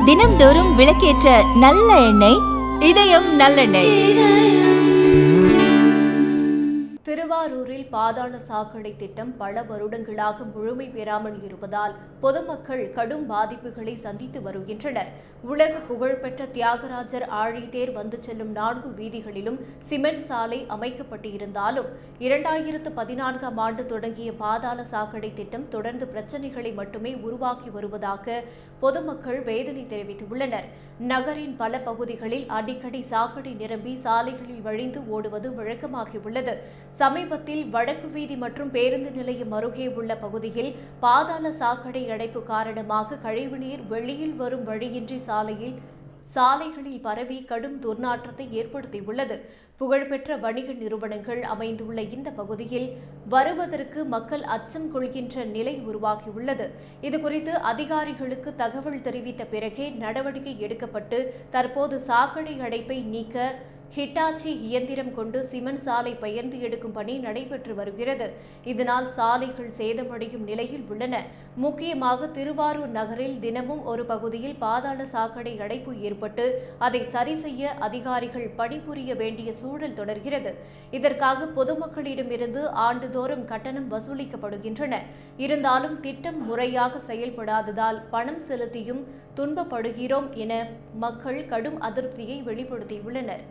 தினம்தோறும் விளக்கேற்ற நல்ல எண்ணெய் இதயம் நல்லெண்ணெய். திருவாரூரில் பாதாள சாக்கடை திட்டம் பல வருடங்களாக முழுமை பெறாமல் இருப்பதால் பொதுமக்கள் கடும் பாதிப்புகளை சந்தித்து வருகின்றனர். உலக புகழ்பெற்ற தியாகராஜர் ஆழித்தேர் வந்து செல்லும் 4 வீதிகளிலும் சிமெண்ட் சாலை அமைக்கப்பட்டிருந்தாலும் 2014ஆம் ஆண்டு தொடங்கிய பாதாள சாக்கடை திட்டம் தொடர்ந்து பிரச்சினைகளை மட்டுமே உருவாக்கி வருவதாக பொதுமக்கள் வேதனை தெரிவித்துள்ளனர். நகரின் பல பகுதிகளில் அடிக்கடி சாக்கடை நிரம்பி சாலைகளில் வழிந்து ஓடுவது வழக்கமாகியுள்ளது. சமீபத்தில் வடக்கு வீதி மற்றும் பேருந்து நிலையம் அருகே உள்ள பகுதியில் பாதாள சாக்கடை அடைப்பு காரணமாக கழிவுநீர் வெளியில் வரும் வழியின்றி சாலைகளில் பரவி கடும் துர்நாற்றத்தை ஏற்படுத்தியுள்ளது. புகழ்பெற்ற வணிக நிறுவனங்கள் அமைந்துள்ள இந்த பகுதியில் வருவதற்கு மக்கள் அச்சம் கொள்கின்ற நிலை உருவாகியுள்ளது. இதுகுறித்து அதிகாரிகளுக்கு தகவல் தெரிவித்த பிறகே நடவடிக்கை எடுக்கப்பட்டு தற்போது சாக்கடை அடைப்பை நீக்க ஹிட்டாச்சி இயந்திரம் கொண்டு சிமெண்ட் சாலை பெயர்ந்து எடுக்கும் பணி நடைபெற்று வருகிறது. இதனால் சாலைகள் சேதமடையும் நிலையில் உள்ளன. முக்கியமாக திருவாரூர் நகரில் தினமும் ஒரு பகுதியில் பாதாள சாக்கடை அடைப்பு ஏற்பட்டு அதை சரி செய்ய அதிகாரிகள் பணிபுரிய வேண்டிய சூழல் தொடர்கிறது. இதற்காக பொதுமக்களிடமிருந்து ஆண்டுதோறும் கட்டணம் வசூலிக்கப்படுகின்றன. இருந்தாலும் திட்டம் முறையாக செயல்படாததால் பணம் செலுத்தியும் துன்பப்படுகிறோம் என மக்கள் கடும் அதிருப்தியை வெளிப்படுத்தியுள்ளனர்.